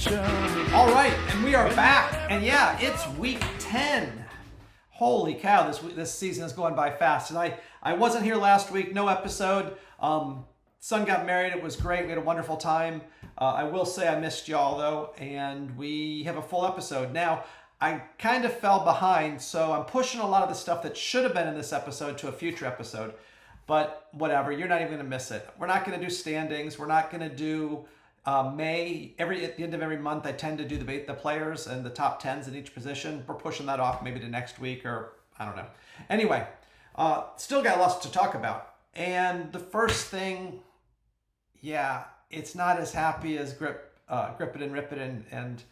All right, and we are back. And yeah, it's week 10. Holy cow, this season is going by fast. And I wasn't here last week, no episode. Son got married, it was great. We had a wonderful time. I will say I missed y'all though, and we have a full episode. Now, I kind of fell behind, so I'm pushing a lot of the stuff that should have been in this episode to a future episode. But whatever, you're not even going to miss it. We're not going to do standings. We're not going to do May. At the end of every month, I tend to do the players and the top 10s in each position. We're pushing that off maybe to next week, or I don't know. Anyway, still got lots to talk about. And the first thing, yeah, it's not as happy as Grip It and Rip It and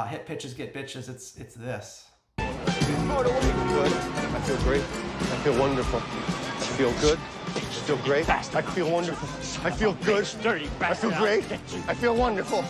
Hit Pitches Get Bitches. It's this. Good. I feel great. I feel wonderful. I feel good. I feel great. I feel wonderful. I feel good. I feel great. I feel wonderful.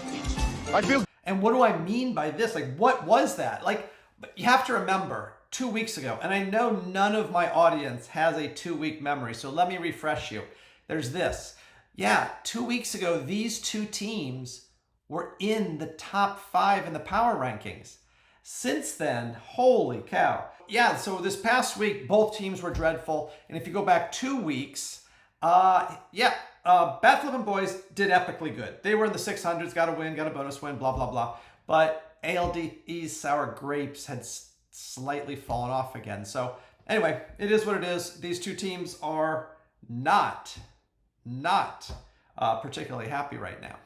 I feel. And what do I mean by this? Like, what was that? Like, you have to remember 2 weeks ago, and I know none of my audience has a 2-week memory, so let me refresh you. There's this. Yeah, 2 weeks ago, these two teams were in the top 5 in the power rankings. Since then, holy cow. Yeah, so this past week, both teams were dreadful. And if you go back 2 weeks, Bat Flippin' Boys did epically good. They were in the 600s, got a win, got a bonus win, blah, blah, blah. But ALDE's Sour Grapes had slightly fallen off again. So anyway, it is what it is. These two teams are not particularly happy right now.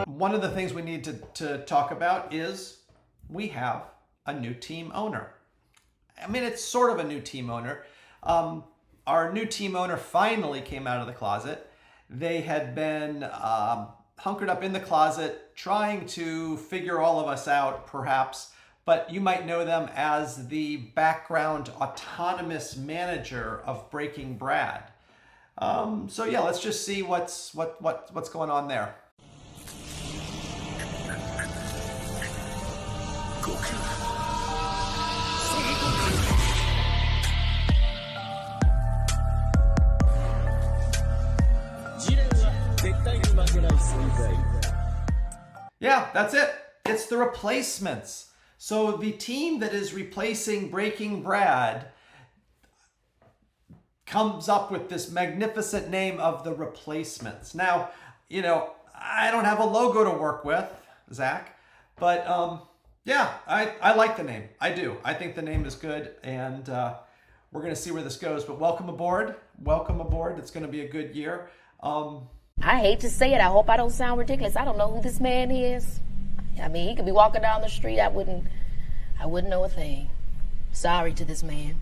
One of the things we need to talk about is we have a new team owner. I mean, it's sort of a new team owner. Our new team owner finally came out of the closet. They had been hunkered up in the closet, trying to figure all of us out, perhaps, but you might know them as the background autonomous manager of Breaking Brad. So yeah, let's just see what's going on there. Yeah, that's it. It's the replacements. So the team that is replacing Breaking Brad comes up with this magnificent name of the Replacements. Now, you know, I don't have a logo to work with, Zach, but yeah, I like the name. I do. I think the name is good, and we're going to see where this goes. But welcome aboard. Welcome aboard. It's going to be a good year. I hate to say it. I hope I don't sound ridiculous. I don't know who this man is. I mean, he could be walking down the street. I wouldn't know a thing. Sorry to this man.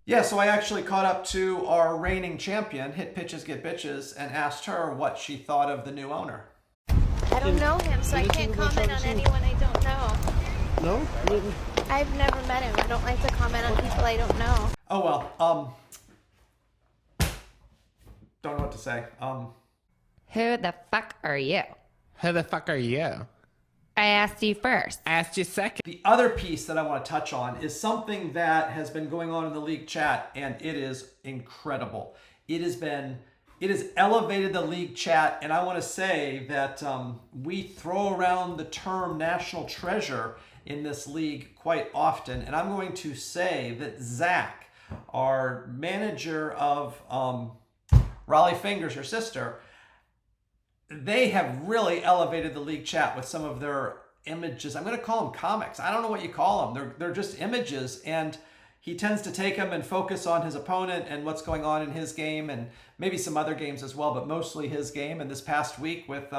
Yeah, so I actually caught up to our reigning champion, Hit Pitches Get Bitches, and asked her what she thought of the new owner. I don't know him, so I can't comment on anyone I don't know. No? I've never met him. I don't like to comment on people I don't know. Oh, well, don't know what to say. Who the fuck are you? Who the fuck are you? I asked you first. I asked you second. The other piece that I want to touch on is something that has been going on in the league chat, and it is incredible. It has elevated the league chat, and I want to say that we throw around the term national treasure in this league quite often, and I'm going to say that Zach, our manager of Raleigh Fingers, her sister, they have really elevated the league chat with some of their images. I'm going to call them comics. I don't know what you call them. They're just images, and he tends to take them and focus on his opponent and what's going on in his game, and maybe some other games as well, but mostly his game. And this past week with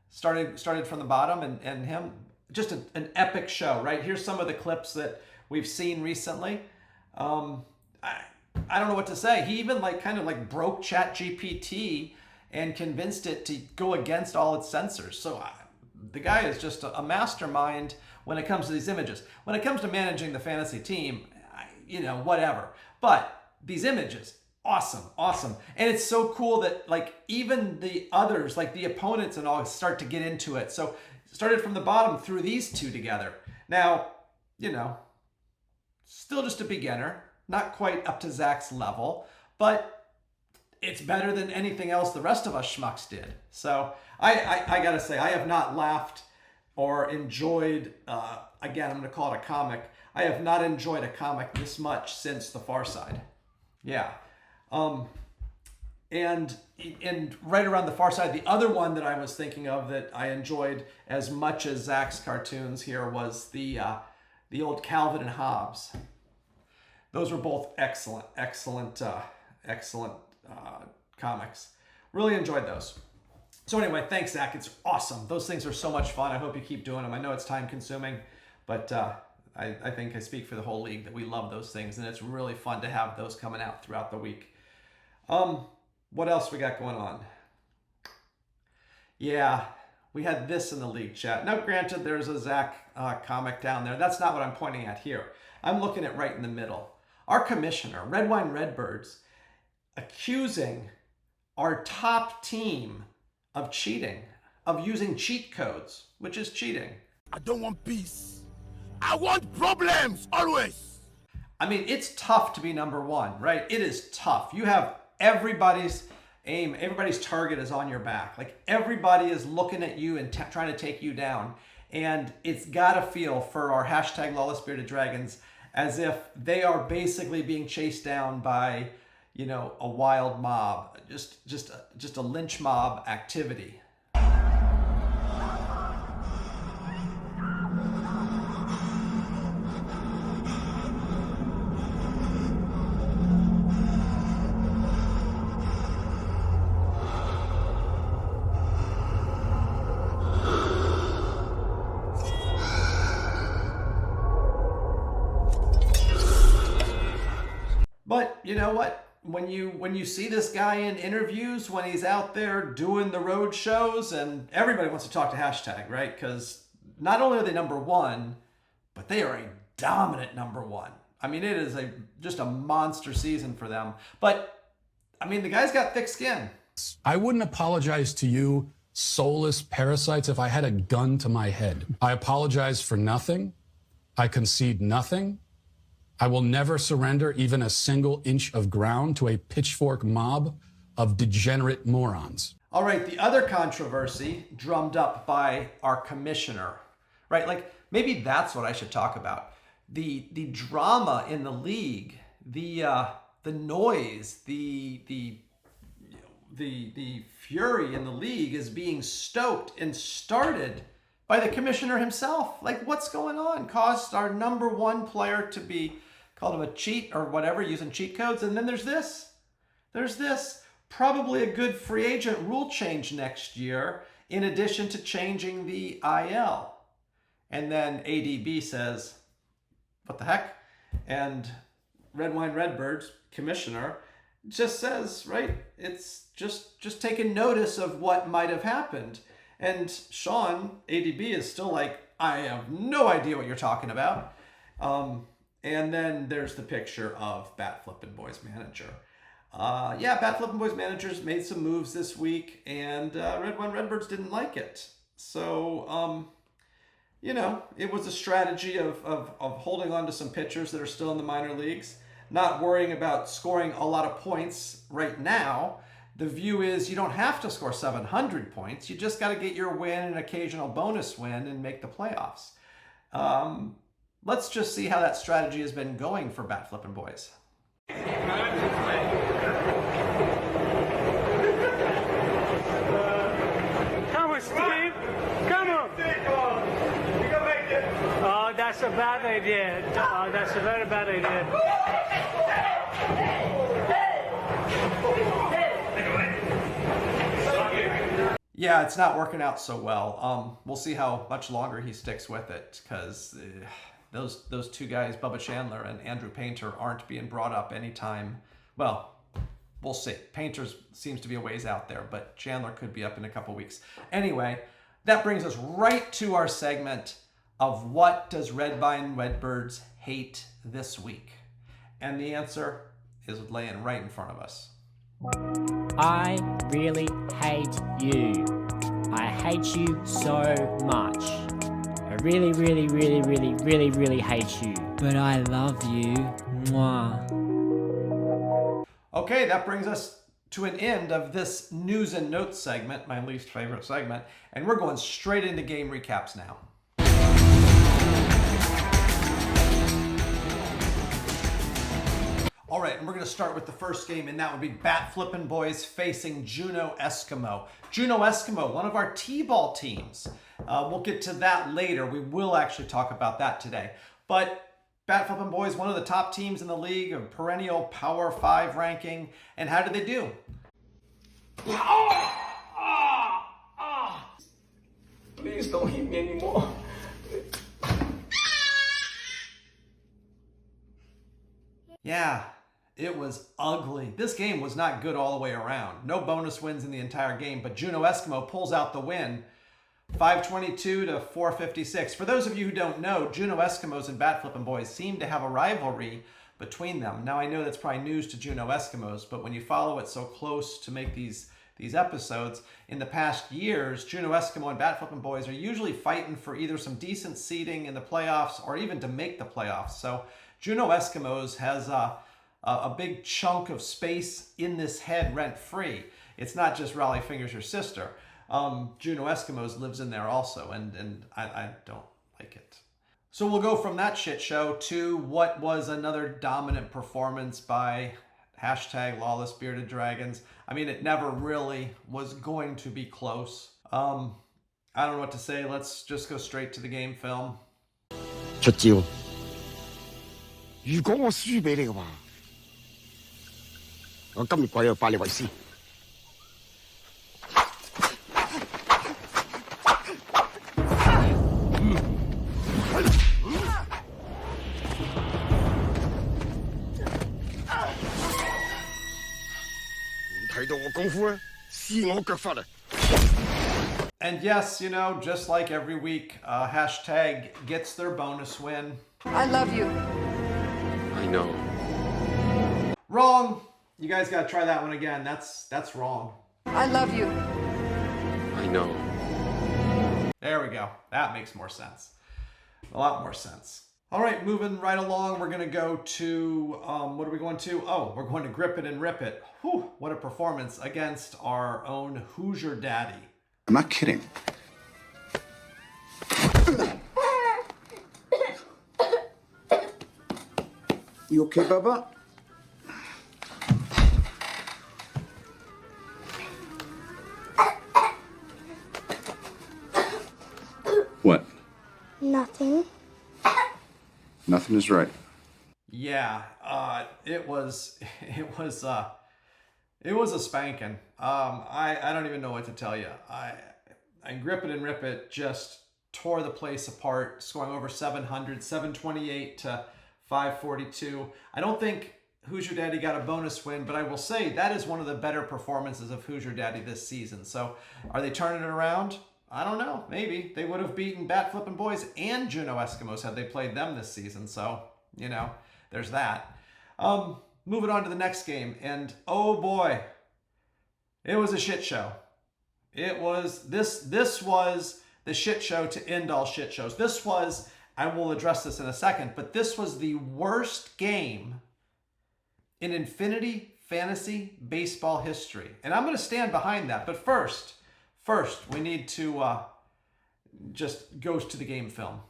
started from the bottom and him, just an epic show, right? Here's some of the clips that we've seen recently. I don't know what to say. He even kind of broke ChatGPT and convinced it to go against all its censors. So the guy is just a mastermind when it comes to these images. When it comes to managing the fantasy team, whatever. But these images, awesome. And it's so cool that even the others, the opponents and all, start to get into it. So started from the bottom, threw these two together. Now, Still just a beginner, not quite up to Zach's level, but it's better than anything else the rest of us schmucks did. So I gotta say, I have not laughed or enjoyed, again, I'm gonna call it a comic. I have not enjoyed a comic this much since The Far Side. Yeah. And right around The Far Side, the other one that I was thinking of that I enjoyed as much as Zach's cartoons here was the old Calvin and Hobbes. Those were both excellent comics. Really enjoyed those. So anyway, thanks, Zach. It's awesome. Those things are so much fun. I hope you keep doing them. I know it's time consuming, but I think I speak for the whole league that we love those things, and it's really fun to have those coming out throughout the week. What else we got going on? Yeah, we had this in the league chat. Now, granted, there's a Zach comic down there. That's not what I'm pointing at here. I'm looking at right in the middle. Our commissioner, Red Wine Redbirds, accusing our top team of cheating, of using cheat codes, which is cheating. I don't want peace. I want problems, always. I mean, it's tough to be number one, right? It is tough. You have everybody's aim, everybody's target is on your back. Like, everybody is looking at you and trying to take you down. And it's got to feel for our hashtag Lawless Bearded Dragons as if they are basically being chased down by, you know, a wild mob, just a lynch mob activity. But you know what? When you see this guy in interviews, when he's out there doing the road shows, and everybody wants to talk to hashtag, right? Because not only are they number one, but they are a dominant number one. I mean, it is just a monster season for them. But I mean, the guy's got thick skin. I wouldn't apologize to you, soulless parasites, if I had a gun to my head. I apologize for nothing. I concede nothing. I will never surrender even a single inch of ground to a pitchfork mob of degenerate morons. All right, the other controversy drummed up by our commissioner, right? Like, maybe that's what I should talk about. The drama in the league, the noise, the fury in the league is being stoked and started by the commissioner himself. Like, what's going on? Caused our number one player to be called him a cheat or whatever, using cheat codes. And then there's this. Probably a good free agent rule change next year, in addition to changing the IL. And then ADB says, what the heck? And Red Wine Redbirds commissioner just says, right, it's just taking notice of what might have happened. And Sean, ADB, is still like, I have no idea what you're talking about. And then there's the picture of Bat Flippin' Boys manager. Bat Flippin' Boys managers made some moves this week, and Red Wine Redbirds didn't like it. So, it was a strategy of holding on to some pitchers that are still in the minor leagues, not worrying about scoring a lot of points right now. The view is you don't have to score 700 points. You just got to get your win, an occasional bonus win, and make the playoffs. Let's just see how that strategy has been going for Bat Flippin' Boys. Come on, Steve. Come on. You can make it. Oh, that's a bad idea. Oh, that's a very bad idea. Yeah, it's not working out so well. We'll see how much longer he sticks with it, because those two guys, Bubba Chandler and Andrew Painter, aren't being brought up anytime. Well, we'll see. Painter seems to be a ways out there, but Chandler could be up in a couple weeks. Anyway, that brings us right to our segment of what does Red Wine Redbirds hate this week? And the answer is laying right in front of us. I really hate you. I hate you so much. I really, really, really, really, really, really hate you. But I love you. Mwah. Okay, that brings us to an end of this news and notes segment, my least favorite segment, and we're going straight into game recaps now. All right, and we're going to start with the first game, and that would be Bat Flippin' Boys facing Juneau Eskimo. Juneau Eskimo, one of our T-ball teams. We'll get to that later. We will actually talk about that today. But Bat Flippin' Boys, one of the top teams in the league, a perennial Power 5 ranking. And how did they do? Please don't hit me anymore. Yeah, it was ugly. This game was not good all the way around. No bonus wins in the entire game, but Juneau Eskimo pulls out the win. 522 to 456. For those of you who don't know, Juneau Eskimos and Bat Flippin' Boys seem to have a rivalry between them. Now, I know that's probably news to Juneau Eskimos, but when you follow it so close to make these episodes, in the past years, Juneau Eskimo and Bat Flippin' Boys are usually fighting for either some decent seeding in the playoffs or even to make the playoffs. So Juneau Eskimos has a big chunk of space in this head rent-free. It's not just Raleigh Fingers, your sister. Juneau Eskimos lives in there also, and I don't like it. So we'll go from that shit show to what was another dominant performance by #Lawless Bearded Dragons. I mean, it never really was going to be close. I don't know what to say. Let's just go straight to the game film. 出招。如果我輸俾你嘅話，我今日鬼又拜你為師。睇到我功夫啊，試我腳法啊！ And yes, you know, just like every week, #gets their bonus win. I love you. I know. Wrong. You guys gotta try that one again. That's wrong. I love you. I know. There we go. That makes more sense. A lot more sense. All right, moving right along, we're going to go to, what are we going to? Oh, we're going to Grip It and Rip It. Whew, what a performance against our own Hoosier Daddy. I'm not kidding. You okay, Bubba? What? Nothing. Nothing is right. Yeah, it was a spanking. I don't even know what to tell you. I Grip It and Rip It just tore the place apart, scoring over 700, 728 to 542. I don't think Hoosier Daddy got a bonus win, but I will say that is one of the better performances of Hoosier Daddy this season. So are they turning it around? I don't know. Maybe. They would have beaten Bat Flippin' Boys and Juneau Eskimos had they played them this season. So, you know, there's that. Moving on to the next game. And oh boy, it was a shit show. It was, this was the shit show to end all shit shows. This was, I will address this in a second, but this was the worst game in Infinity Fantasy baseball history. And I'm going to stand behind that. But first, we need to just go to the game film.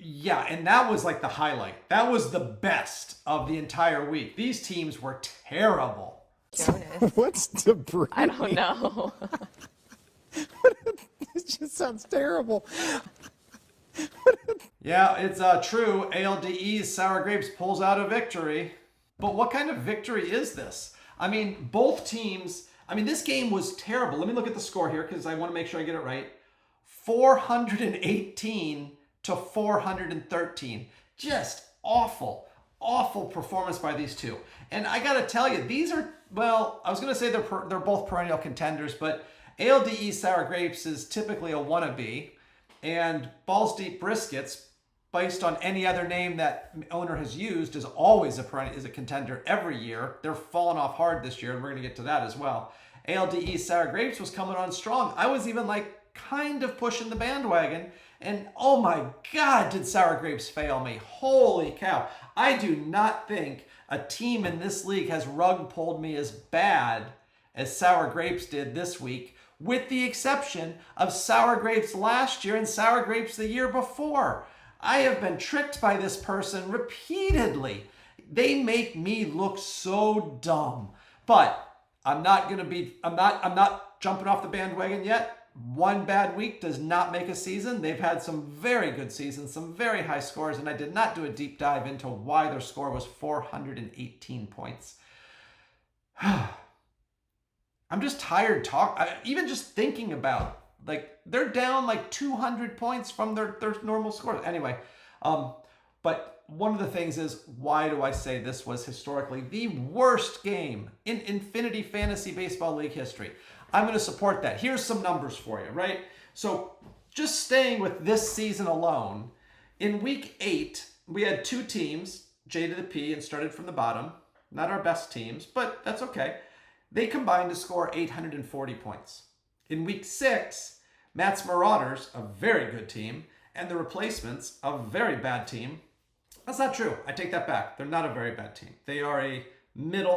Yeah, and that was like the highlight. That was the best of the entire week. These teams were terrible. What's debris? I don't know. It just sounds terrible. Yeah, it's true. ALDE's Sour Grapes pulls out a victory. But what kind of victory is this? I mean, both teams, I mean, this game was terrible. Let me look at the score here because I want to make sure I get it right. 418 to 413. Just awful, awful performance by these two. And I got to tell you, these are, well, I was going to say they're both perennial contenders, but ALDE Sour Grapes is typically a wannabe. And Balls Deep Briskets, based on any other name that owner has used, is always a contender every year. They're falling off hard this year, and we're going to get to that as well. ALDE Sour Grapes was coming on strong. I was even like kind of pushing the bandwagon, and oh my God, did Sour Grapes fail me. Holy cow. I do not think a team in this league has rug pulled me as bad as Sour Grapes did this week, with the exception of Sour Grapes last year and Sour Grapes the year before. I have been tricked by this person repeatedly. They make me look so dumb. But I'm not jumping off the bandwagon yet. One bad week does not make a season. They've had some very good seasons, some very high scores, and I did not do a deep dive into why their score was 418 points. I'm just tired even just thinking about, like, they're down like 200 points from their normal score. Anyway, but one of the things is, why do I say this was historically the worst game in Infinity Fantasy Baseball League history? I'm going to support that. Here's some numbers for you, right? So just staying with this season alone, in week 8, we had 2 teams, J to the P, and started from the bottom. Not our best teams, but that's okay. They combined to score 840 points. In week 6, Matt's Marauders, a very good team, and the Replacements, a very bad team. That's not true. I take that back. They're not a very bad team. They are a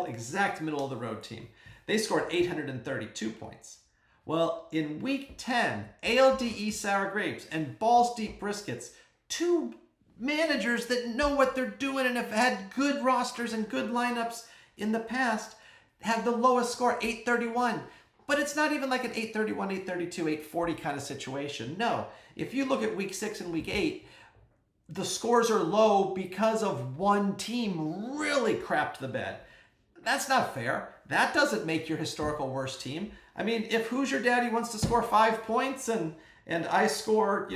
exact middle of the road team. They scored 832 points. Well, in week 10, ALDE Sour Grapes and Balls Deep Briskets, 2 managers that know what they're doing and have had good rosters and good lineups in the past, have the lowest score, 831. But it's not even like an 831, 832, 840 kind of situation. No, if you look at week 6 and week 8, the scores are low because of one team really crapped the bed. That's not fair. That doesn't make your historical worst team. I mean, if Who's Your Daddy wants to score 5 points and I score,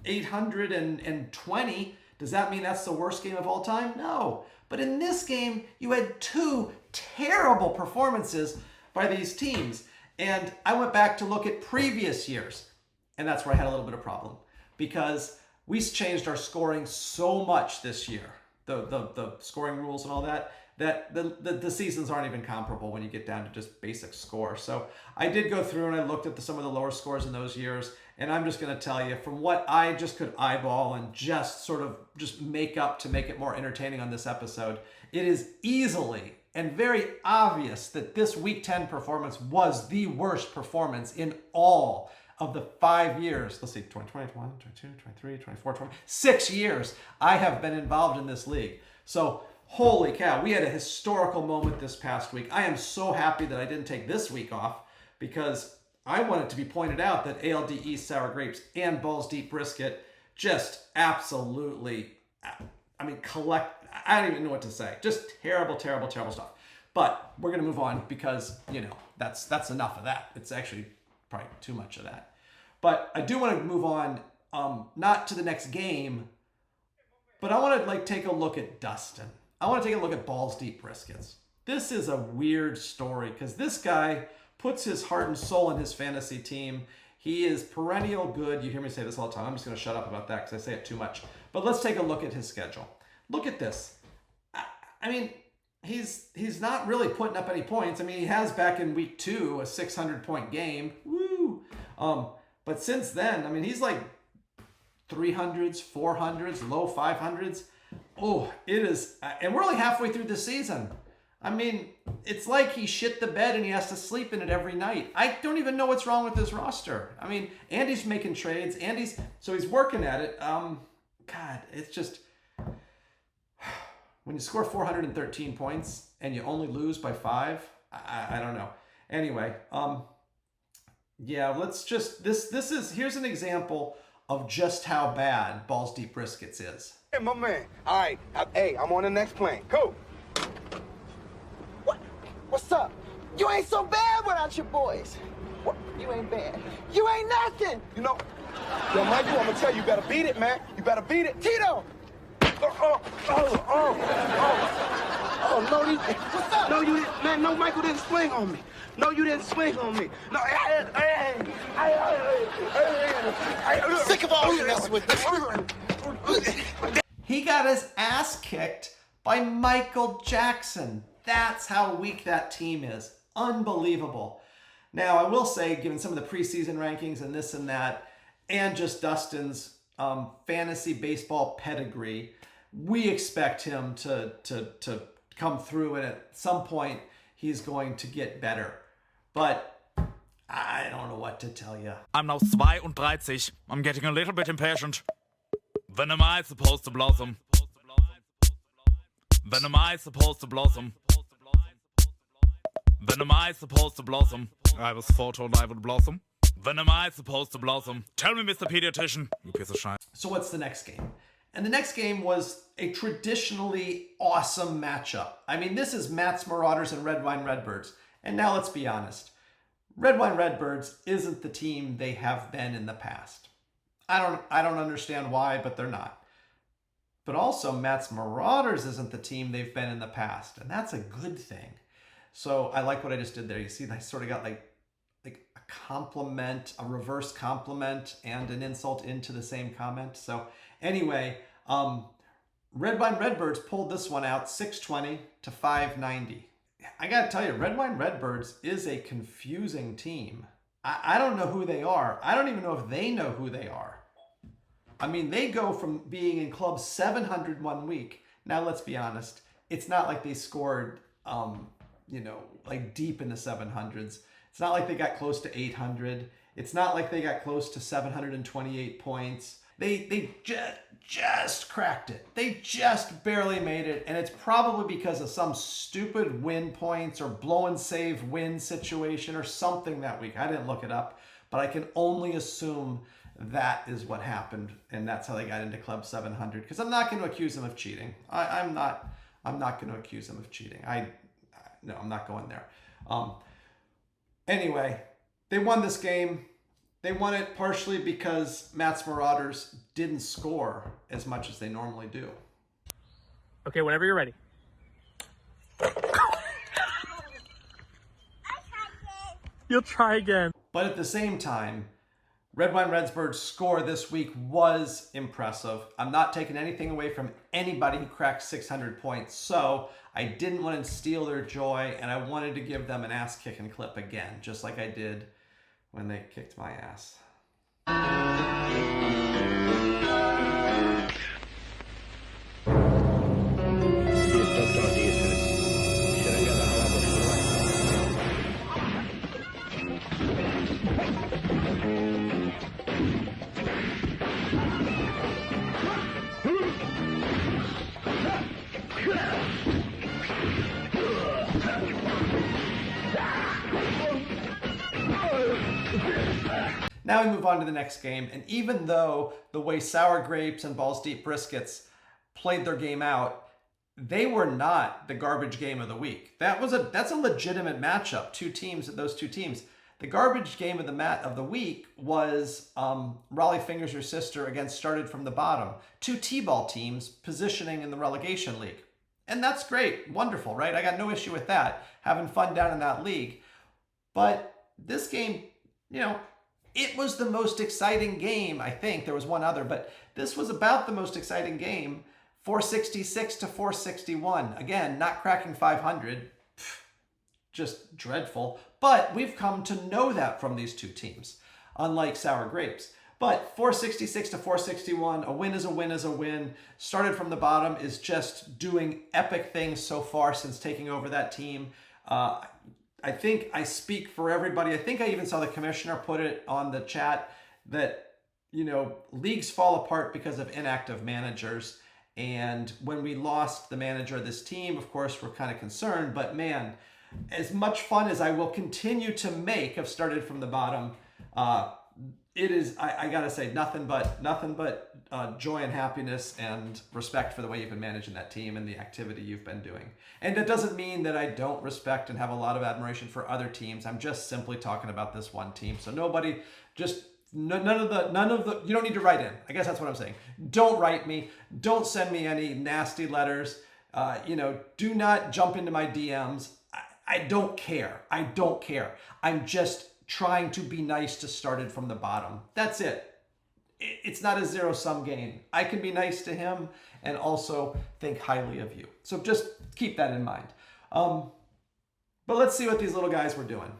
820, does that mean that's the worst game of all time? No. But in this game, you had 2 terrible performances by these teams. And I went back to look at previous years, and that's where I had a little bit of problem, because we changed our scoring so much this year, the scoring rules and all that the seasons aren't even comparable when you get down to just basic score. So I did go through and I looked at some of the lower scores in those years, and I'm just going to tell you, from what I just could eyeball and just make up to make it more entertaining on this episode, it is easily and very obvious that this week 10 performance was the worst performance in all of the 5 years. Let's see, 2021, 22, 23, 24, 26 years I have been involved in this league. So holy cow, we had a historical moment this past week. I am so happy that I didn't take this week off, because I want it to be pointed out that ALDE Sour Grapes and Balls Deep Brisket just absolutely, I don't even know what to say. Just terrible, terrible, terrible stuff. But we're going to move on, because, that's enough of that. It's actually probably too much of that. But I do want to move on, not to the next game, but I want to take a look at Dustin. I want to take a look at Balls Deep Briskets. This is a weird story, because this guy puts his heart and soul in his fantasy team. He is perennial good. You hear me say this all the time. I'm just going to shut up about that because I say it too much. But let's take a look at his schedule. Look at this. I mean, he's not really putting up any points. I mean, he has back in week 2 a 600-point game. Woo! But since then, I mean, he's like 300s, 400s, low 500s. Oh, it is. And we're only halfway through the season. I mean, it's like he shit the bed and he has to sleep in it every night. I don't even know what's wrong with his roster. I mean, Andy's making trades. So he's working at it. God, it's just, when you score 413 points and you only lose by 5, I don't know. Anyway, yeah, let's just, here's an example of just how bad Balls Deep Briskets is. Hey, my man. All right. Hey, I'm on the next plane. Cool. What? What's up? You ain't so bad without your boys. What? You ain't bad. You ain't nothing. Yo, Michael, I'm gonna tell you, you better beat it, man. You better beat it. Tito! Oh, no, what's up? No, you didn't, man, no, Michael didn't swing on me. No, you didn't swing on me. No, sick of all you mess with me. He got his ass kicked by Michael Jackson. That's how weak that team is. Unbelievable. Now, I will say, given some of the preseason rankings and this and that, and just Dustin's fantasy baseball pedigree, we expect him to come through, and at some point he's going to get better. But I don't know what to tell you. I'm now 32. I'm getting a little bit impatient. When am I supposed to blossom? When am I supposed to blossom? When am I supposed to blossom? I was foretold I would blossom. When am I supposed to blossom? Tell me, Mr. Pediatrician, you piece of shit. So what's the next game? And the next game was a traditionally awesome matchup. I mean, this is Matt's Marauders and Red Wine Redbirds. And now let's be honest. Red Wine Redbirds isn't the team they have been in the past. I don't understand why, but they're not. But also, Matt's Marauders isn't the team they've been in the past, and that's a good thing. So I like what I just did there. You see, I sort of got like a compliment, a reverse compliment, and an insult into the same comment. So anyway, Red Wine Redbirds pulled this one out 620 to 590. I gotta tell you, Red Wine Redbirds is a confusing team. I don't know who they are. I don't even know if they know who they are. I mean, they go from being in club 700 one week. Now, let's be honest. It's not like they scored, like deep in the 700s. It's not like they got close to 800. It's not like they got close to 728 points. They just cracked it. They just barely made it. And it's probably because of some stupid win points or blow and save win situation or something that week. I didn't look it up, but I can only assume that is what happened. And that's how they got into Club 700. Because I'm not going to accuse them of cheating. I'm not going to accuse them of cheating. No, I'm not going there. Anyway, they won this game. They won it partially because Matt's Marauders didn't score as much as they normally do. Okay, whenever you're ready. You'll try again. But at the same time, Red Wine Redbirds' score this week was impressive. I'm not taking anything away from anybody who cracked 600 points, so I didn't want to steal their joy, and I wanted to give them an ass-kicking clip again, just like I did when they kicked my ass. Now we move on to the next game, and even though the way Sour Grapes and Balls Deep Briskets played their game out, they were not the garbage game of the week. That's a legitimate matchup. Those two teams. The garbage game of the week was Raleigh Fingers Your Sister against Started from the Bottom. Two T-ball teams positioning in the relegation league. And that's great. Wonderful, right? I got no issue with that. Having fun down in that league. But this game, it was the most exciting game, I think. There was one other, but this was about the most exciting game. 466 to 461. Again, not cracking 500. Just dreadful. But we've come to know that from these two teams, unlike Sour Grapes. But 466 to 461, a win is a win is a win. Started from the Bottom is just doing epic things so far since taking over that team. I think I speak for everybody. I think I even saw the commissioner put it on the chat that, leagues fall apart because of inactive managers. And when we lost the manager of this team, of course, we're kind of concerned. But man, as much fun as I will continue to make of Started from the Bottom, it is, I gotta say, nothing but joy and happiness and respect for the way you've been managing that team and the activity you've been doing. And it doesn't mean that I don't respect and have a lot of admiration for other teams. I'm just simply talking about this one team. So nobody, none of the, you don't need to write in. I guess that's what I'm saying. Don't write me. Don't send me any nasty letters. Do not jump into my DMs. I don't care. I don't care. I'm just trying to be nice to Started from the Bottom. That's it. It's not a zero-sum game. I can be nice to him and also think highly of you. So just keep that in mind. But let's see what these little guys were doing.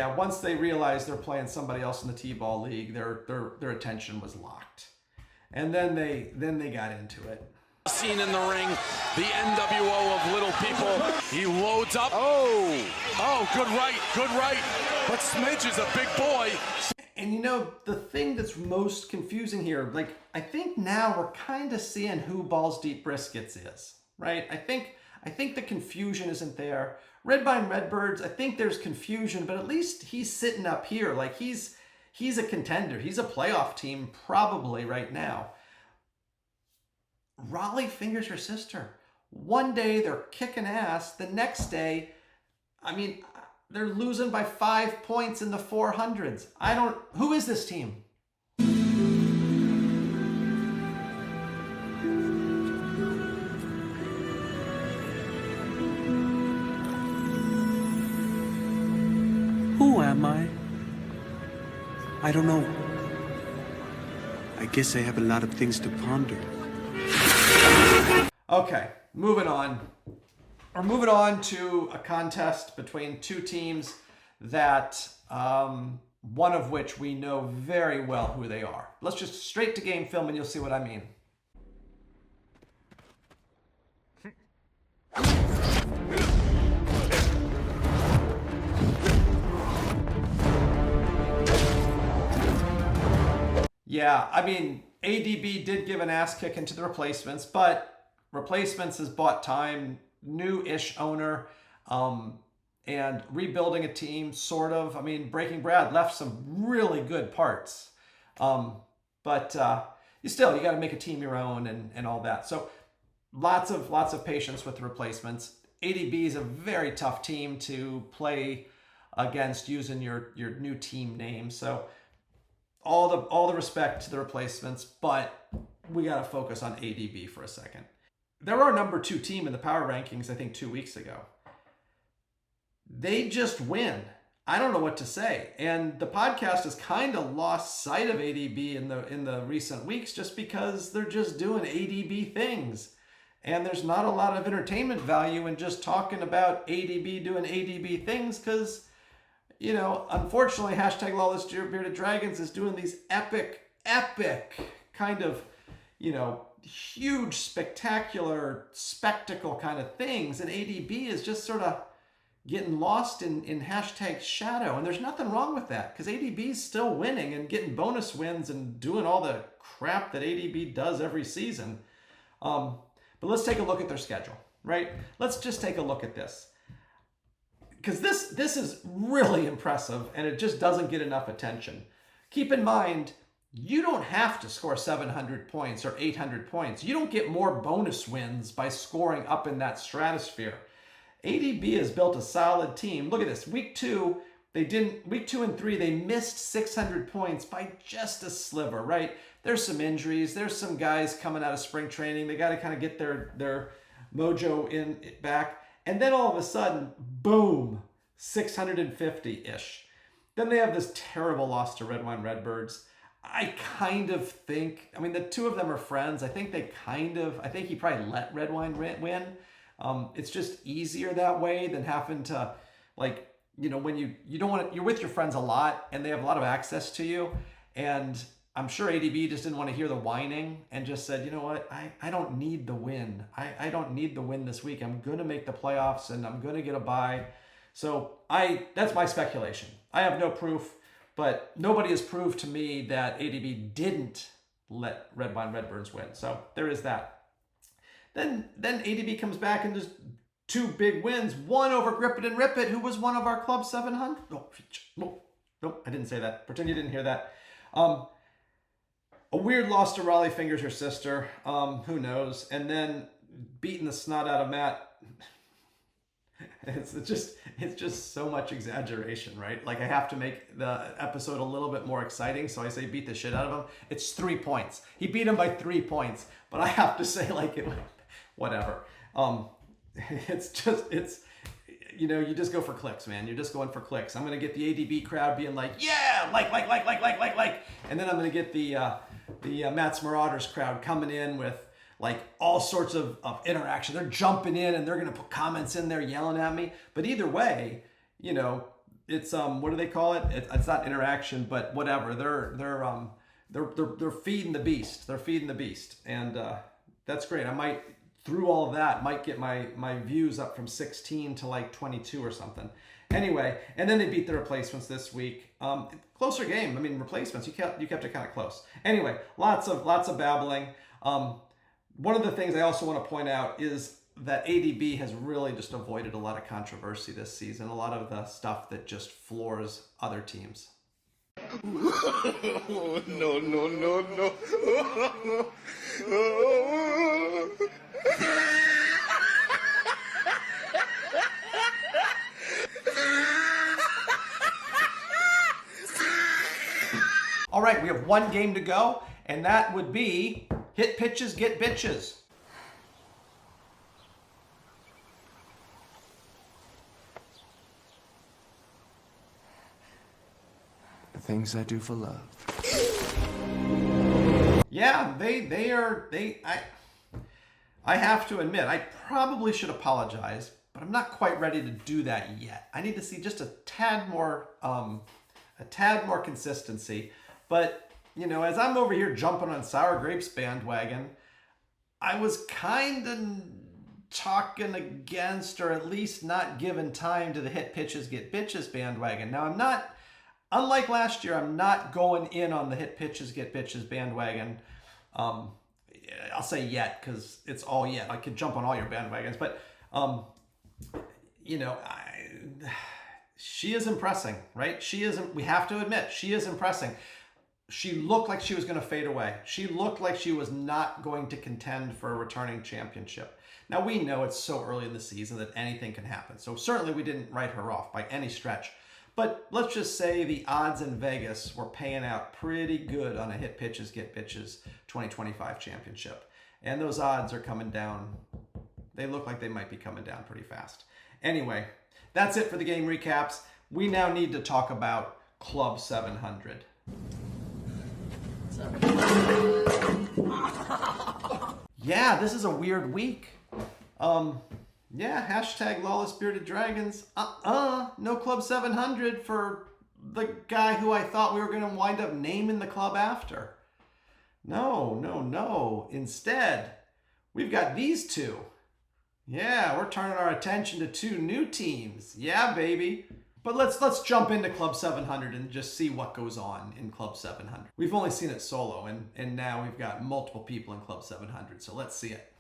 Yeah, once they realized they're playing somebody else in the T-ball league, their attention was locked. And then they got into it. Seen in the ring, the NWO of little people. He loads up. Oh, good right. But Smidge is a big boy. And you know, the thing that's most confusing here, like, I think now we're kind of seeing who Balls Deep Briskets is, right? I think the confusion isn't there. Redvine Redbirds, I think there's confusion, but at least he's sitting up here. Like, he's a contender. He's a playoff team probably right now. Raleigh Fingers Your Sister. One day they're kicking ass. The next day, I mean, they're losing by 5 points in the 400s. Who is this team? Who am I? I don't know. I guess I have a lot of things to ponder. Okay, moving on. We're moving on to a contest between two teams that one of which we know very well who they are. Let's just straight to game film and you'll see what I mean. Yeah, I mean, ADB did give an ass kick into the Replacements, but Replacements has bought time, new-ish owner, and rebuilding a team, sort of. I mean, Breaking Brad left some really good parts, but you got to make a team your own and all that. So lots of patience with the Replacements. ADB is a very tough team to play against using your new team name. So all the respect to the Replacements, but we got to focus on ADB for a second. They're our number 2 team in the power rankings, I think 2 weeks ago. They just win. I don't know what to say. And the podcast has kind of lost sight of ADB in the recent weeks just because they're just doing ADB things. And there's not a lot of entertainment value in just talking about ADB doing ADB things because, you know, unfortunately, hashtag Lawless Bearded Dragons is doing these epic kind of, you know, huge, spectacular spectacle kind of things. And ADB is just sort of getting lost in hashtag shadow. And there's nothing wrong with that because ADB is still winning and getting bonus wins and doing all the crap that ADB does every season. But let's take a look at their schedule, right? Let's just take a look at this. Because this is really impressive and it just doesn't get enough attention. Keep in mind, you don't have to score 700 points or 800 points. You don't get more bonus wins by scoring up in that stratosphere. ADB has built a solid team. Look at this. Week 2 and 3, they missed 600 points by just a sliver, right? There's some injuries. There's some guys coming out of spring training. They got to kind of get their mojo back. And then all of a sudden, boom, 650-ish. Then they have this terrible loss to Redvine Redbirds. I kind of think, I mean, the two of them are friends. I think he probably let Redvine win. It's just easier that way than having to, like, you know, when you don't want to, you're with your friends a lot and they have a lot of access to you. And I'm sure ADB just didn't want to hear the whining and just said, you know what, I don't need the win. I don't need the win this week. I'm going to make the playoffs and I'm going to get a bye. So that's my speculation. I have no proof, but nobody has proved to me that ADB didn't let Redvine Redbirds win. So there is that. Then ADB comes back and does 2 big wins. One over Grip It and Rip It, who was one of our Club 700. Nope, I didn't say that. Pretend you didn't hear that. A weird loss to Raleigh Fingers Your Sister. Who knows? And then beating the snot out of Matt. It's just so much exaggeration, right? Like I have to make the episode a little bit more exciting, so I say beat the shit out of him. It's 3 points. He beat him by 3 points, but I have to say whatever. It's you know, you just go for clicks, man. You're just going for clicks. I'm gonna get the ADB crowd being like, yeah, like, and then I'm gonna get the Matt's Marauders crowd coming in with like all sorts of interaction. They're jumping in and they're going to put comments in there yelling at me. But either way, you know, it's what do they call it? It's not interaction, but whatever. They're feeding the beast. They're feeding the beast, and that's great. I might, through all of that, might get my views up from 16 to like 22 or something. Anyway, and then they beat the replacements this week. Closer game. I mean, replacements. You kept it kind of close. Anyway, lots of babbling. One of the things I also want to point out is that ADB has really just avoided a lot of controversy this season. A lot of the stuff that just floors other teams. No. All right, we have one game to go, and that would be hit pitches, get bitches. The things I do for love. Yeah, I have to admit, I probably should apologize, but I'm not quite ready to do that yet. I need to see just a tad more consistency. But, you know, as I'm over here jumping on Sour Grapes bandwagon, I was kind of talking against, or at least not giving time to the hit pitches, get bitches bandwagon. Now, I'm not, unlike last year, I'm not going in on the hit pitches, get bitches bandwagon. I'll say yet, because it's all yet. I could jump on all your bandwagons, but, you know, she is impressing, right? We have to admit, she is impressing. She looked like she was going to fade away. She looked like she was not going to contend for a returning championship. Now, we know it's so early in the season that anything can happen. So certainly we didn't write her off by any stretch. But let's just say the odds in Vegas were paying out pretty good on a hit pitches, get bitches 2025 championship. And those odds are coming down. They look like they might be coming down pretty fast. Anyway, that's it for the game recaps. We now need to talk about Club 700. Yeah, this is a weird week. Yeah, hashtag Lawless Bearded Dragons. No Club 700 for the guy who I thought we were going to wind up naming the club after. No. Instead, we've got these two. Yeah, we're turning our attention to two new teams. Yeah, baby. But let's jump into Club 700 and just see what goes on in Club 700. We've only seen it solo, and now we've got multiple people in Club 700, so let's see it.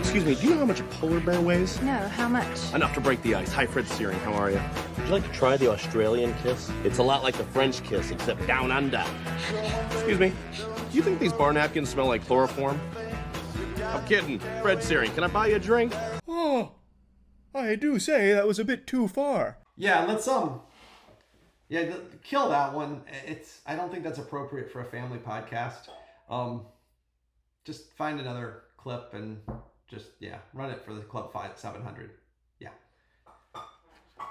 Excuse me, do you know how much a polar bear weighs? No, how much? Enough to break the ice. Hi, Fred Searing, how are you? Would you like to try the Australian kiss? It's a lot like the French kiss, except down under. Excuse me, do you think these bar napkins smell like chloroform? I'm kidding. Fred Searing, can I buy you a drink? Oh, I do say that was a bit too far. Yeah, let's kill that one. I don't think that's appropriate for a family podcast. Just find another clip and run it for the Club 700. Yeah.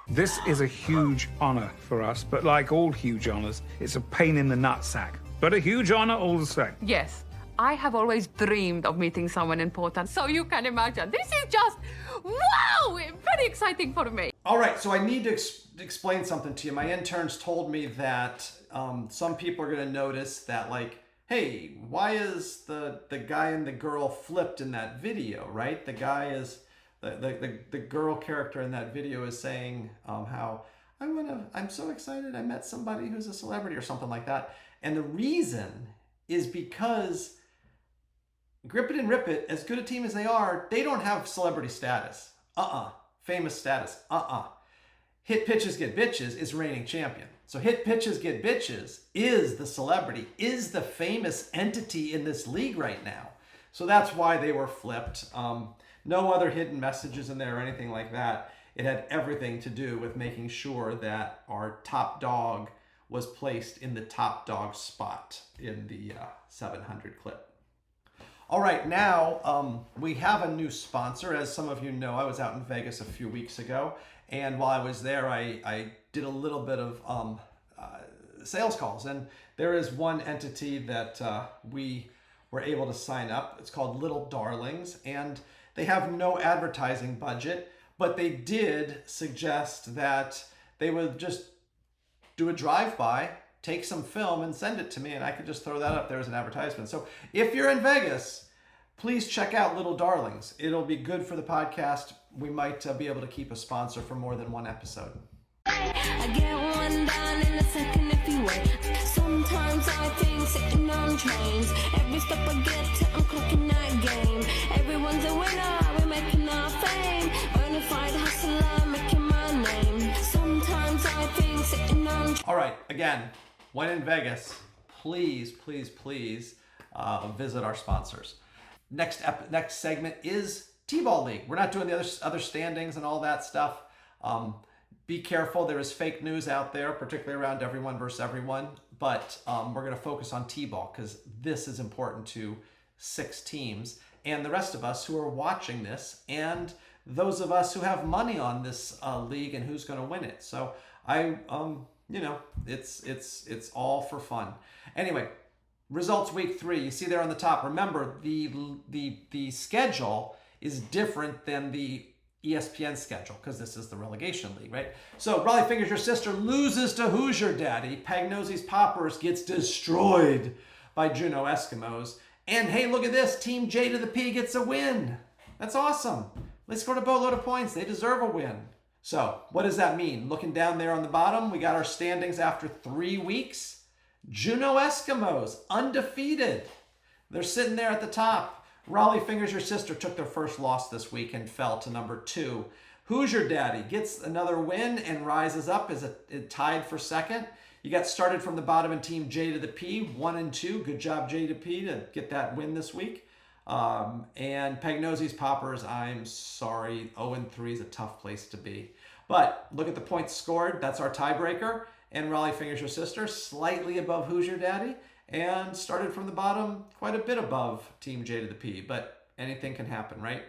This is a huge honor for us, but like all huge honors, it's a pain in the nutsack. But a huge honor all the same. Yes, I have always dreamed of meeting someone important, so you can imagine. This is just, wow, very exciting for me. All right, so I need to explain something to you. My interns told me that some people are going to notice that, like, hey, why is the guy and the girl flipped in that video, right? The guy is, the girl character in that video is saying how, I'm so excited I met somebody who's a celebrity or something like that. And the reason is because Grip It and Rip It, as good a team as they are, they don't have celebrity status. Famous status. Hit Pitches Get Bitches is reigning champion. So Hit Pitches Get Bitches is the celebrity, is the famous entity in this league right now. So that's why they were flipped. No other hidden messages in there or anything like that. It had everything to do with making sure that our top dog was placed in the top dog spot in the 700 clip. All right, now we have a new sponsor. As some of you know, I was out in Vegas a few weeks ago, and while I was there, I did a little bit of sales calls, and there is one entity that we were able to sign up. It's called Little Darlings, and they have no advertising budget, but they did suggest that they would just do a drive-by, take some film and send it to me, and I could just throw that up there as an advertisement. So if you're in Vegas, please check out Little Darlings. It'll be good for the podcast. We might be able to keep a sponsor for more than one episode. I get one down in a second if you wait. Sometimes I think sitting on trains. Every step I get to, I'm clocking that game. Everyone's a winner, we're making our fame. Bonafide hustler, making my name. Sometimes I think sitting on. All right, again, when in Vegas, please, please, please visit our sponsors. Next segment is T-Ball League. We're not doing the other standings and all that stuff. Be careful. There is fake news out there, particularly around everyone versus everyone. But we're going to focus on T-Ball because this is important to 6 teams and the rest of us who are watching this and those of us who have money on this league and who's going to win it. So it's all for fun. Anyway, results week 3. You see there on the top. Remember, the schedule is different than the ESPN schedule because this is the relegation league, right? So Raleigh Fingers Your Sister loses to Hoosier Daddy. Pagnosi's Poppers gets destroyed by Juneau Eskimos. And hey, look at this. Team J to the P gets a win. That's awesome. They scored a boatload of points. They deserve a win. So what does that mean? Looking down there on the bottom, we got our standings after 3 weeks. Juneau Eskimos, undefeated. They're sitting there at the top. Raleigh Fingers Your Sister took their first loss this week and fell to number 2. Hoosier Daddy gets another win and rises up as tied for second. You got started from the bottom in Team J to the P, 1 and 2. Good job, J to P, to get that win this week. And Pagnosi's Poppers, I'm sorry, 0 and 3 is a tough place to be. But look at the points scored. That's our tiebreaker. And Raleigh Fingers Your Sister, slightly above Hoosier Daddy. And started from the bottom, quite a bit above Team J to the P, but anything can happen, right?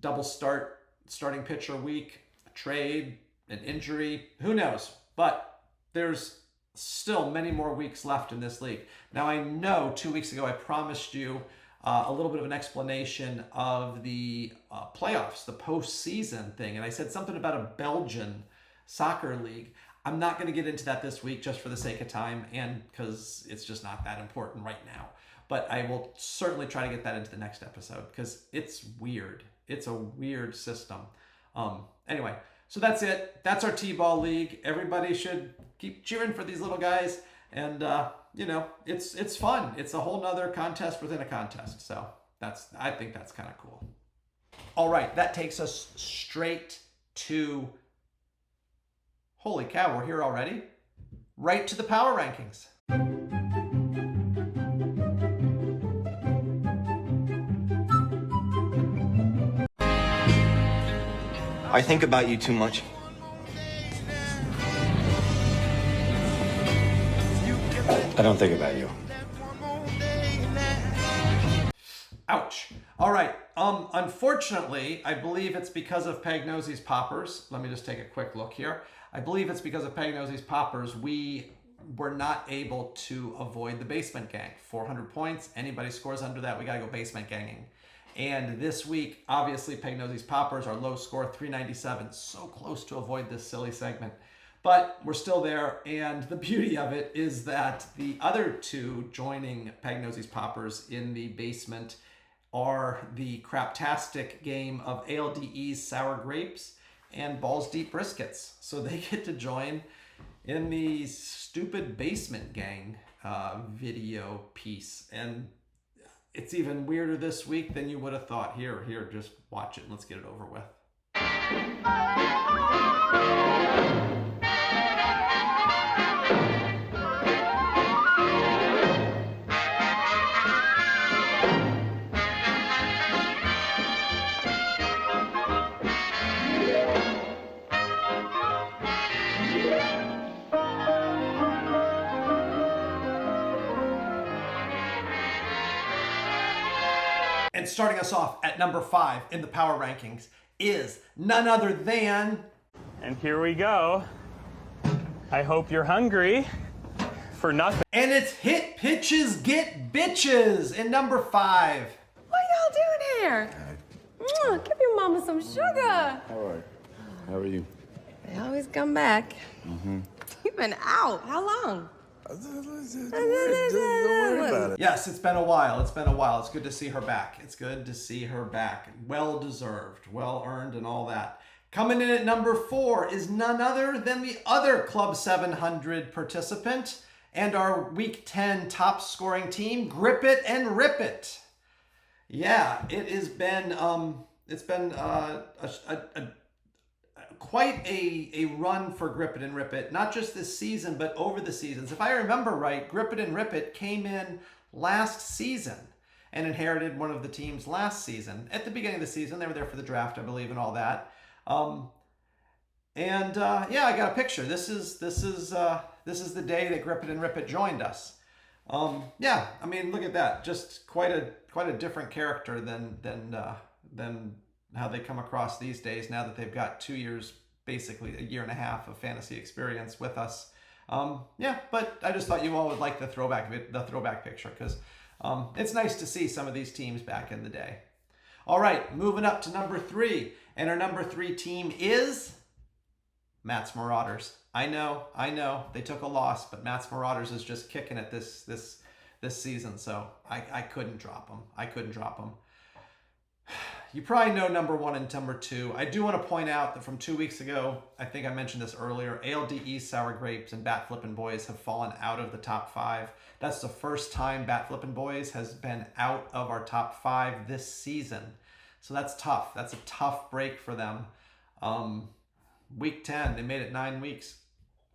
Double starting pitcher week, a trade, an injury, who knows? But there's still many more weeks left in this league. Now I know 2 weeks ago I promised you a little bit of an explanation of the playoffs, the postseason thing, and I said something about a Belgian soccer league. I'm not going to get into that this week just for the sake of time and because it's just not that important right now. But I will certainly try to get that into the next episode because it's weird. It's a weird system. Anyway, so that's it. That's our T-Ball League. Everybody should keep cheering for these little guys. And, it's fun. It's a whole nother contest within a contest. So I think that's kind of cool. All right, that takes us straight to... Holy cow, we're here already? Right to the power rankings. I think about you too much. I don't think about you. Ouch. All right. Unfortunately, I believe it's because of Pagnosi's Poppers. Let me just take a quick look here. I believe it's because of Pagnosi's Poppers. We were not able to avoid the basement gang. 400 points. Anybody scores under that, we got to go basement ganging. And this week, obviously, Pagnosi's Poppers, our low score, 397. So close to avoid this silly segment. But we're still there. And the beauty of it is that the other 2 joining Pagnosi's Poppers in the basement are the craptastic game of ALDE's Sour Grapes and Balls Deep Briskets. So they get to join in the stupid basement gang video piece. And it's even weirder this week than you would have thought. Here, just watch it and let's get it over with. And starting us off at number 5 in the power rankings is none other than... And here we go. I hope you're hungry for nothing. And it's Hit Pitches Get Bitches in number 5. What y'all doing here? Give your mama some sugar. All right. How are you? They always come back. Mm-hmm. You've been out. How long? Don't worry about it. Yes, it's been a while. It's been a while. It's good to see her back. It's good to see her back. Well deserved, well earned, and all that. Coming in at number 4 is none other than the other Club 700 participant and our Week 10 top scoring team, Grip It and Rip It. Yeah, it has been quite a run for Grip It and Rip It, not just this season, but over the seasons. If I remember right, Grip It and Rip It came in last season and inherited one of the teams last season. At the beginning of the season, they were there for the draft, I believe, and all that. Yeah, I got a picture. This is the day that Grip It and Rip It joined us. Yeah, I mean, look at that. Just quite a different character than how they come across these days, now that they've got 2 years, basically a year and a half of fantasy experience with us. Yeah, but I just thought you all would like the throwback picture, because it's nice to see some of these teams back in the day. All right, moving up to number 3, and our number 3 team is Matt's Marauders. I know, they took a loss, but Matt's Marauders is just kicking it this season, so I couldn't drop them. You probably know number 1 and number 2. I do want to point out that from 2 weeks ago, I think I mentioned this earlier, ALDE Sour Grapes and Bat Flippin' Boys have fallen out of the top 5. That's the first time Bat Flippin' Boys has been out of our top 5 this season. So that's tough. That's a tough break for them. Week 10, they made it 9 weeks,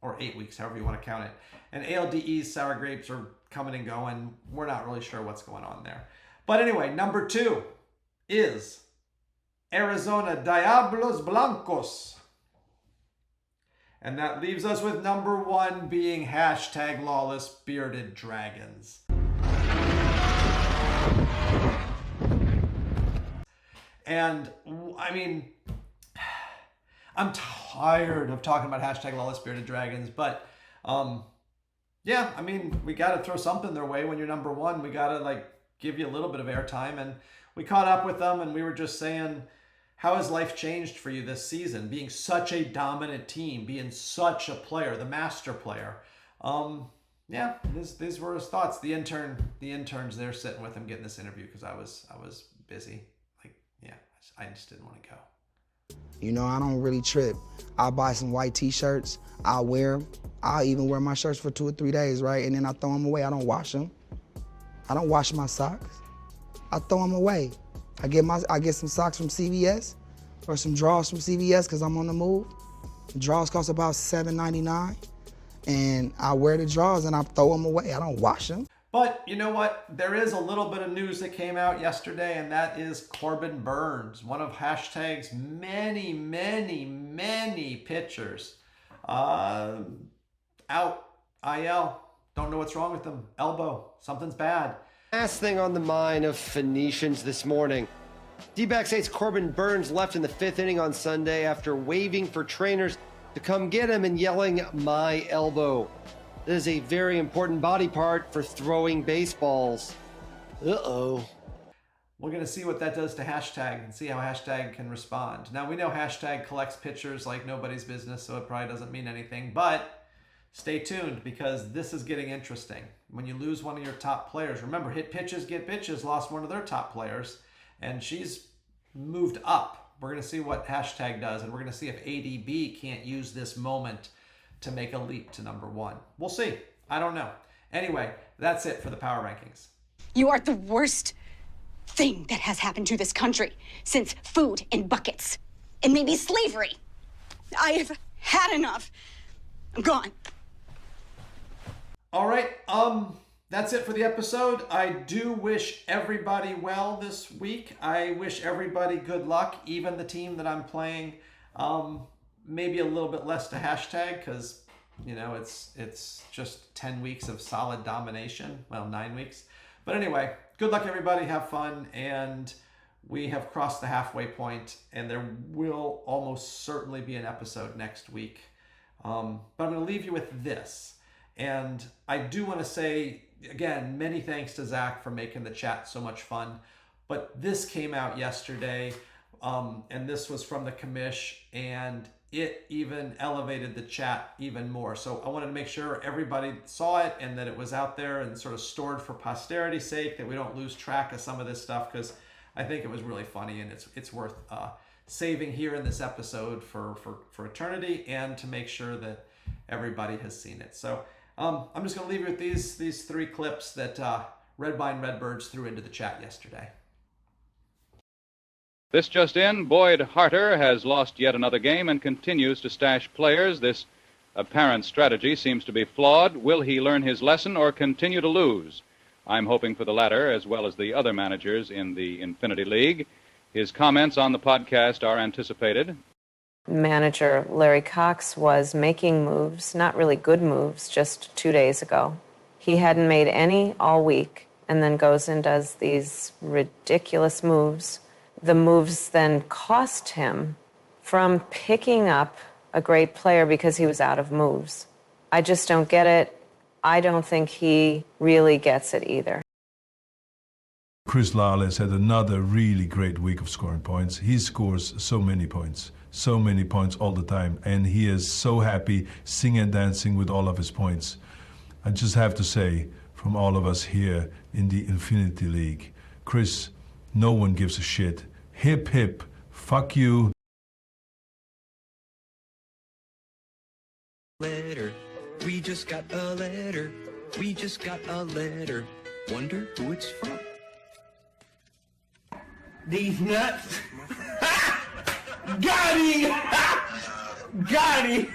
or 8 weeks, however you want to count it. And ALDE's Sour Grapes are coming and going. We're not really sure what's going on there. But anyway, number 2 is Arizona Diablos Blancos. And that leaves us with number 1 being hashtag Lawless Bearded Dragons. And I mean, I'm tired of talking about hashtag Lawless Bearded Dragons, but yeah, I mean, we got to throw something their way when you're number 1. We got to give you a little bit of airtime, and we caught up with them, and we were just saying, how has life changed for you this season? Being such a dominant team, being such a player, the master player. Yeah, these were his thoughts. The interns, they're sitting with him getting this interview because I was busy. I just didn't want to go. You know, I don't really trip. I'll buy some white t-shirts, I'll wear them. I'll even wear my shirts for 2 or 3 days, right? And then I throw them away. I don't wash them. I don't wash my socks. I throw them away. I get some socks from CVS or some drawers from CVS because I'm on the move. The drawers cost about $7.99, and I wear the drawers and I throw them away. I don't wash them. But you know what? There is a little bit of news that came out yesterday, and that is Corbin Burns, one of hashtag's many, many, many pitchers. Out, IL. Don't know what's wrong with him. Elbow. Something's bad. Last thing on the mind of Phoenicians this morning. D-backs ace Corbin Burns left in the 5th inning on Sunday after waving for trainers to come get him and yelling, "My elbow." This is a very important body part for throwing baseballs. Uh-oh. We're going to see what that does to hashtag and see how hashtag can respond. Now, we know hashtag collects pitchers like nobody's business, so it probably doesn't mean anything, but stay tuned because this is getting interesting. When you lose one of your top players, remember, hit pitches, get bitches lost one of their top players, and she's moved up. We're going to see what hashtag does, and we're going to see if ADB can't use this moment to make a leap to number 1. We'll see. I don't know. Anyway, that's it for the power rankings. You are the worst thing that has happened to this country since food in buckets and maybe slavery. I have had enough. I'm gone. All right. That's it for the episode. I do wish everybody well this week. I wish everybody good luck, even the team that I'm playing. Maybe a little bit less to hashtag because, you know, it's just 10 weeks of solid domination. Well, 9 weeks. But anyway, good luck, everybody. Have fun. And we have crossed the halfway point, and there will almost certainly be an episode next week. But I'm going to leave you with this. And I do want to say, again, many thanks to Zach for making the chat so much fun. But this came out yesterday, and this was from the commish, and it even elevated the chat even more. So I wanted to make sure everybody saw it and that it was out there and sort of stored for posterity's sake, that we don't lose track of some of this stuff, because I think it was really funny, and it's worth saving here in this episode for eternity, and to make sure that everybody has seen it. So I'm just going to leave you with these three clips that Redvine Redbirds threw into the chat yesterday. This just in, Boyd Harter has lost yet another game and continues to stash players. This apparent strategy seems to be flawed. Will he learn his lesson or continue to lose? I'm hoping for the latter, as well as the other managers in the Infinity League. His comments on the podcast are anticipated. Manager Larry Cox was making moves, not really good moves, just 2 days ago. He hadn't made any all week, and then goes and does these ridiculous moves. The moves then cost him from picking up a great player because he was out of moves. I just don't get it. I don't think he really gets it either. Chris Lyle has had another really great week of scoring points. He scores so many points all the time, and he is so happy singing and dancing with all of his points. I just have to say, from all of us here in the Infinity League, Chris, no one gives a shit. Hip hip, fuck you. Letter, we just got a letter. We just got a letter. Wonder who it's from. These nuts. Got him! Got him!